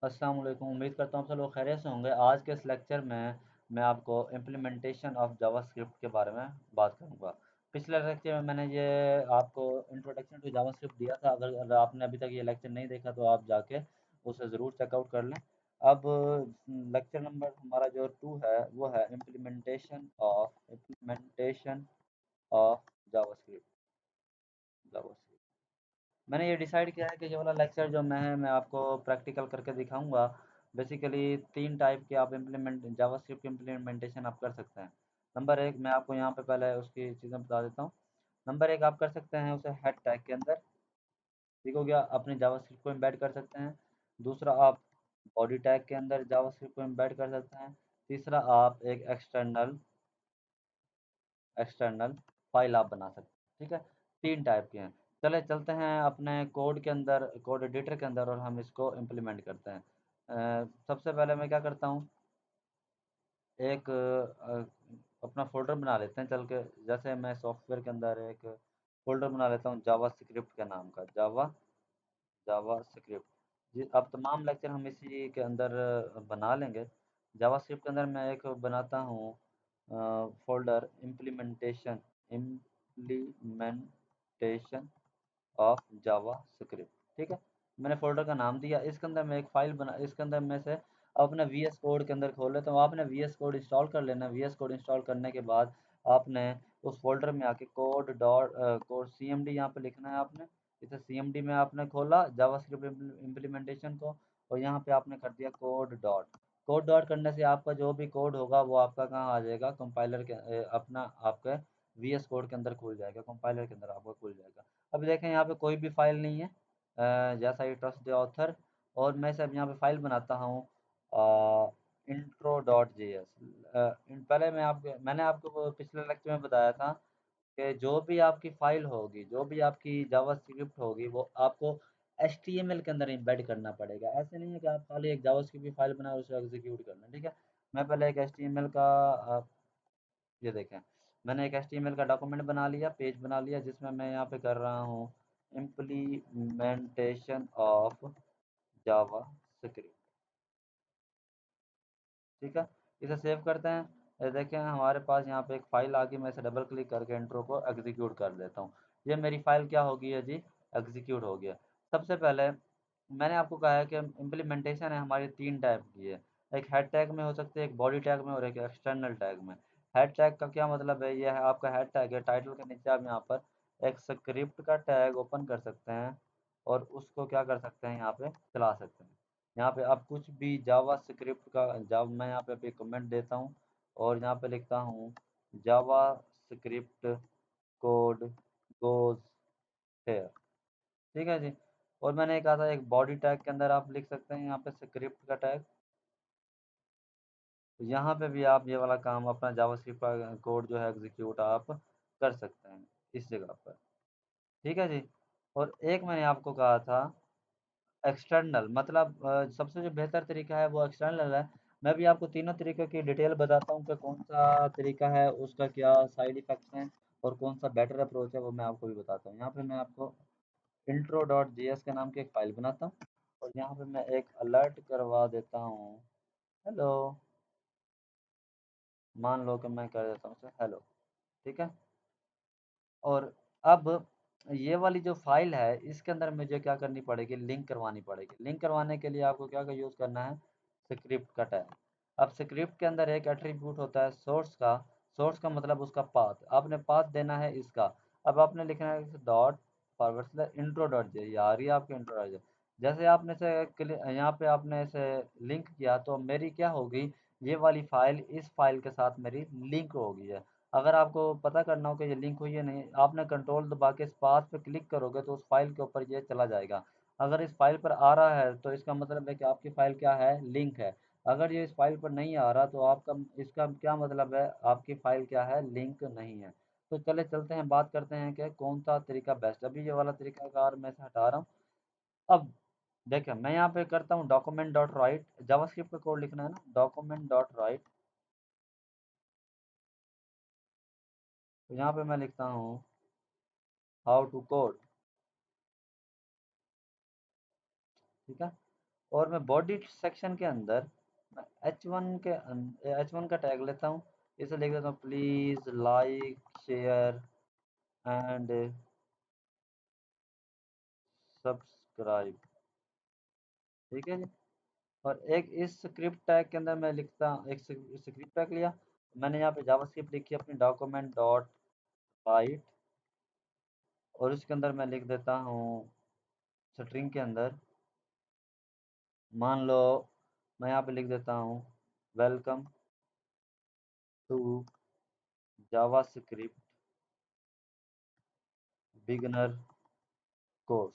अस्सलाम वालेकुम। उम्मीद करता हूँ आप सब लोग खैरियत से होंगे। आज के इस लेक्चर में मैं आपको इम्प्लीमेंटेशन ऑफ जावास्क्रिप्ट के बारे में बात करूँगा। पिछले लेक्चर में मैंने ये आपको इंट्रोडक्शन टू जावास्क्रिप्ट दिया था। अगर आपने अभी तक ये लेक्चर नहीं देखा तो आप जाके उसे ज़रूर चेकआउट कर लें। अब लेक्चर नंबर हमारा जो 2 है वो है इम्प्लीमेंटेशन ऑफ जावास्क्रिप्ट। मैंने ये डिसाइड किया है कि ये वाला लेक्चर जो मैं आपको प्रैक्टिकल करके दिखाऊंगा। बेसिकली 3 टाइप के आप इम्प्लीमेंट जावास्क्रिप्ट इम्प्लीमेंटेशन आप कर सकते हैं। नंबर एक, मैं आपको यहाँ पे पहले उसकी चीज़ें बता देता हूँ। नंबर एक, आप कर सकते हैं उसे हेड टैग के अंदर, ठीक हो गया, अपने जावास्क्रिप्ट को एम्बेड कर सकते हैं। दूसरा, आप बॉडी टैग के अंदर जावास्क्रिप्ट को एम्बेड कर सकते हैं। तीसरा, आप एक एक्सटर्नल एक्सटर्नल फाइल आप बना सकते हैं। ठीक है, 3 टाइप के हैं। चले चलते हैं अपने कोड के अंदर, कोड एडिटर के अंदर, और हम इसको इम्प्लीमेंट करते हैं। सबसे पहले मैं क्या करता हूँ, एक अपना फ़ोल्डर बना लेते हैं चल के। जैसे मैं सॉफ्टवेयर के अंदर एक फ़ोल्डर बना लेता हूँ जावा स्क्रिप्ट के नाम का, जावा स्क्रिप्ट। जी, अब तमाम लेक्चर हम इसी के अंदर बना लेंगे। जावा स्क्रिप्ट के अंदर मैं एक बनाता हूँ folder implementation of Java script. ठीक है, मैंने फ़ोल्डर का नाम दिया। इसके अंदर मैं एक फ़ाइल बना, इसके अंदर मैं से अपने वी एस कोड के अंदर खोल लेता हूँ। आपने वी एस कोड इंस्टॉल कर लेना। वी एस कोड इंस्टॉल करने के बाद आपने उस फोल्डर में आके कोड सी एम डी यहाँ पे लिखना है आपने। इसे सी एम डी में आपने खोला जावास्क्रिप्ट इम्प्लीमेंटेशन को, और यहाँ पे आपने कर दिया कोड डॉट करने से आपका जो भी कोड होगा वो आपका कहाँ आ जाएगा, कंपाइलर के अपना आपके वी एस कोड के अंदर खुल जाएगा, कंपाइलर के अंदर आपका खुल जाएगा। अभी देखें यहाँ पे कोई भी फाइल नहीं है, जैसा ये ट्रस्ट द ऑथर। और मैं सब यहाँ पे फाइल बनाता हूँ इंट्रो डॉट जे एस। पहले मैंने आपको वो पिछले लेक्चर में बताया था कि जो भी आपकी फाइल होगी, जो भी आपकी जावा स्क्रिप्ट होगी, वो आपको एच टी एम एल के अंदर एम्बेड करना पड़ेगा। ऐसे नहीं है कि आप खाली एक जावा स्क्रिप्ट की फाइल बनाए और उसे एग्जीक्यूट करना। ठीक है, मैं पहले एक एच टी एम एल का ये देखें, मैंने एक एचटीएमएल का डॉक्यूमेंट बना लिया, पेज बना लिया, जिसमें मैं यहाँ पे कर रहा हूँ इम्प्लीमेंटेशन ऑफ जावा स्क्रिप्ट। ठीक है, इसे सेव करते हैं। ये देखें हमारे पास यहाँ पे एक फ़ाइल आ गई। मैं इसे डबल क्लिक करके इंट्रो को एग्जीक्यूट कर देता हूँ। ये मेरी फ़ाइल क्या हो गई है जी, एग्जीक्यूट हो गया। सबसे पहले मैंने आपको कहा है कि इम्प्लीमेंटेशन है हमारी 3 टाइप की है। एक हेड टैग में हो सकती है, एक बॉडी टैग में, और एक एक्सटर्नल टैग में। हेड टैग का क्या मतलब है, ये है आपका हेड टैग है। टाइटल के नीचे आप यहाँ पर एक स्क्रिप्ट का टैग ओपन कर सकते हैं और उसको क्या कर सकते हैं, यहाँ पे चला सकते हैं। यहाँ पे आप कुछ भी जावा स्क्रिप्ट का, जब मैं यहाँ पे अभी कमेंट देता हूँ और यहाँ पे लिखता हूँ जावा स्क्रिप्ट कोड गोज हेयर। ठीक है जी। और मैंने कहा था एक बॉडी टैग के अंदर आप लिख सकते हैं यहाँ पे स्क्रिप्ट का टैग। तो यहाँ पे भी आप ये वाला काम अपना जावास्क्रिप्ट का कोड जो है एग्जीक्यूट आप कर सकते हैं इस जगह पर। ठीक है जी। और एक मैंने आपको कहा था एक्सटर्नल, मतलब सबसे जो बेहतर तरीका है वो एक्सटर्नल है। मैं भी आपको तीनों तरीके की डिटेल बताता हूँ कि कौन सा तरीका है, उसका क्या साइड इफ़ेक्ट्स हैं, और कौन सा बेटर अप्रोच है, वो मैं आपको भी बताता हूँ। यहाँ पे मैं आपको इंट्रो डॉट जे एस के नाम की एक फ़ाइल बनाता हूँ, और यहाँ पे मैं एक अलर्ट करवा देता हूँ, हेलो। मान लो कि मैं कर देता हूँ उसे हेलो। ठीक है, और अब ये वाली जो फाइल है इसके अंदर मुझे क्या करनी पड़ेगी, लिंक करवानी पड़ेगी। लिंक करवाने के लिए आपको क्या का यूज़ करना है, स्क्रिप्ट का टैग। अब स्क्रिप्ट के अंदर एक एट्रीब्यूट होता है सोर्स का। सोर्स का मतलब उसका पाथ, आपने पाथ देना है इसका। अब आपने लिखना है dot forward slash intro dot J, ये आ रही है आपके इंट्रो डॉट जे। जैसे आपने इसे यहाँ पे आपने इसे लिंक किया तो मेरी क्या होगी, ये वाली फाइल इस फाइल के साथ मेरी लिंक हो गई है। अगर आपको पता करना हो कि ये लिंक हुई है नहीं, आपने कंट्रोल दबा के इस पाथ पे क्लिक करोगे तो उस फाइल के ऊपर ये चला जाएगा। अगर इस फाइल पर आ रहा है तो इसका मतलब है कि आपकी फाइल क्या है, लिंक है। अगर ये इस फाइल पर नहीं आ रहा तो आपका इसका क्या मतलब है, आपकी फाइल क्या है, लिंक नहीं है। तो चले चलते हैं, बात करते हैं कि कौन सा तरीका बेस्ट। अभी ये वाला तरीकाकार मैं से हटा रहा हूँ। अब देखिए मैं यहाँ पे करता हूँ डॉक्यूमेंट डॉट राइट, जावास्क्रिप्ट का कोड लिखना है ना, डॉक्यूमेंट डॉट राइट। तो यहाँ पे मैं लिखता हूँ हाउ टू कोड। ठीक है, और मैं बॉडी सेक्शन के अंदर एच वन का टैग लेता हूँ। इसे लिख देता हूँ please like share and subscribe. ठीक है जी। और एक इस स्क्रिप्ट टैग के अंदर मैं लिखता एक स्क्रिप्ट टैग लिया, मैंने यहाँ पे जावास्क्रिप्ट लिखी अपनी डॉक्यूमेंट डॉट राइट, और इसके अंदर मैं लिख देता हूँ स्ट्रिंग के अंदर, मान लो मैं यहाँ पे लिख देता हूँ welcome to JavaScript beginner course.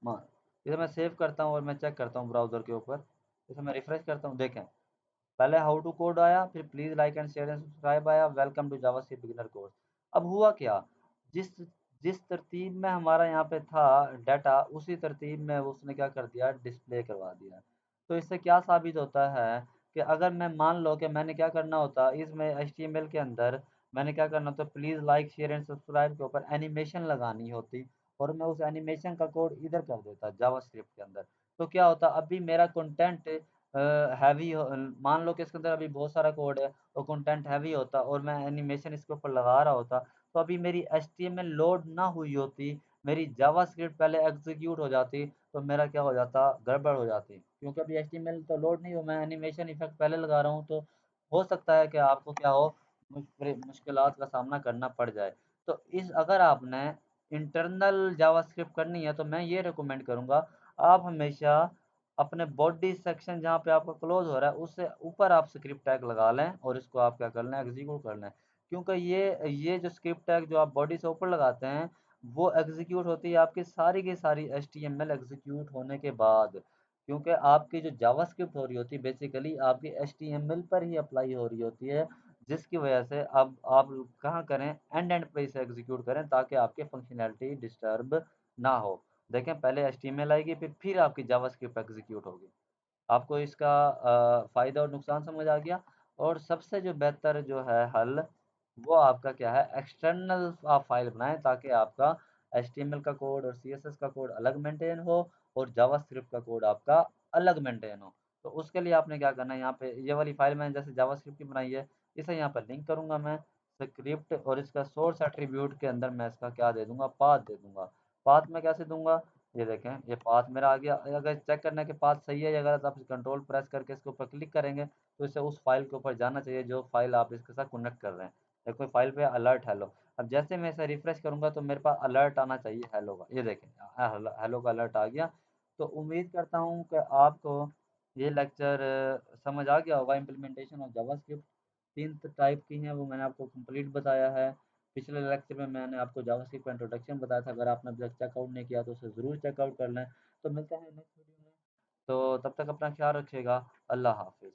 मान, इसे मैं सेव करता हूँ और मैं चेक करता हूँ ब्राउज़र के ऊपर, इसे मैं रिफ्रेश करता हूँ, देखें पहले हाउ टू कोड आया, फिर please like and share and subscribe आया, welcome to JavaScript beginner course. अब हुआ क्या, जिस जिस तरतीब में हमारा यहाँ पे था डाटा, उसी तरतीब में उसने क्या कर दिया, डिस्प्ले करवा दिया। तो इससे क्या साबित होता है कि अगर मैं मान लो कि मैंने क्या करना होता इसमें एचटीएमएल के अंदर, मैंने क्या करना होता please like share and subscribe के ऊपर एनिमेशन लगानी होती, और मैं उस एनिमेशन का कोड इधर कर देता जावास्क्रिप्ट के अंदर। तो क्या होता, अभी मेरा कंटेंट हैवी, मान लो कि इसके अंदर अभी बहुत सारा कोड है और कंटेंट हैवी होता और मैं एनिमेशन इसके ऊपर लगा रहा होता, तो अभी मेरी एचटीएमएल लोड ना हुई होती, मेरी जावास्क्रिप्ट पहले एग्जीक्यूट हो जाती, तो मेरा क्या हो जाता, गड़बड़ हो जाती, क्योंकि अभी एचटीएमएल तो लोड नहीं हो, मैं एनिमेशन इफेक्ट पहले लगा रहा हूँ। तो हो सकता है कि आपको क्या हो, मुश्किलात का सामना करना पड़ जाए। तो इस अगर आपने इंटरनल जावास्क्रिप्ट करनी है तो मैं ये रिकमेंड करूँगा, आप हमेशा अपने बॉडी सेक्शन जहाँ पे आपका क्लोज हो रहा है उससे ऊपर आप स्क्रिप्ट टैग लगा लें और इसको आप क्या कर लें, एग्जीक्यूट कर लें। क्योंकि ये जो स्क्रिप्ट टैग जो आप बॉडी से ऊपर लगाते हैं, वो एग्जीक्यूट होती है आपकी सारी की सारी एचटीएमएल एग्जीक्यूट होने के बाद, क्योंकि आपकी जो जावास्क्रिप्ट हो रही होती है बेसिकली आपकी एचटीएमएल पर ही अप्लाई हो रही होती है, जिसकी वजह से अब आप कहाँ करें, एंड एंड पे इसे एग्जीक्यूट करें ताकि आपकी फंक्शनैलिटी डिस्टर्ब ना हो। देखें पहले एचटीएमएल आएगी, फिर आपकी जावास्क्रिप्ट एग्जीक्यूट होगी। आपको इसका फ़ायदा और नुकसान समझ आ गया। और सबसे जो बेहतर जो है हल, वो आपका क्या है, एक्सटर्नल आप फाइल बनाएं ताकि आपका एचटीएमएल का कोड और सीएसएस का कोड अलग मेंटेन हो और जावास्क्रिप्ट का कोड आपका अलग मेंटेन हो। तो उसके लिए आपने क्या करना है, यहाँ पे ये वाली फाइल मैंने जैसे जावास्क्रिप्ट की बनाई है, इसे यहाँ पर लिंक करूँगा मैं स्क्रिप्ट, और इसका सोर्स एट्रीब्यूट के अंदर मैं इसका क्या दे दूँगा, पाथ दे दूँगा। पाथ मैं कैसे दूँगा, ये देखें ये पाथ मेरा आ गया। अगर चेक करना है कि पाथ सही है या गलत, आप कंट्रोल प्रेस करके इसके ऊपर क्लिक करेंगे तो इससे उस फाइल के ऊपर जाना चाहिए जो फाइल आप इसके साथ कनेक्ट कर रहे हैं। या कोई फाइल पे अलर्ट हेलो, अब जैसे मैं इसे रिफ्रेश करूंगा तो मेरे पास अलर्ट आना चाहिए हेलो का, ये देखें हेलो का अलर्ट आ गया। तो उम्मीद करता हूँ कि आपको ये लेक्चर समझ आ गया होगा। इम्प्लीमेंटेशन ऑफ जावास्क्रिप्ट तीन टाइप की हैं, वो मैंने आपको कंप्लीट बताया है। पिछले लेक्चर में मैंने आपको जावास्क्रिप्ट का इंट्रोडक्शन बताया था, अगर आपने अभी तक चेकआउट नहीं किया तो उसे ज़रूर चेकआउट कर लें। तो मिलते हैं नेक्स्ट वीडियो में, तो तब तक अपना ख्याल रखिएगा। अल्लाह हाफिज़।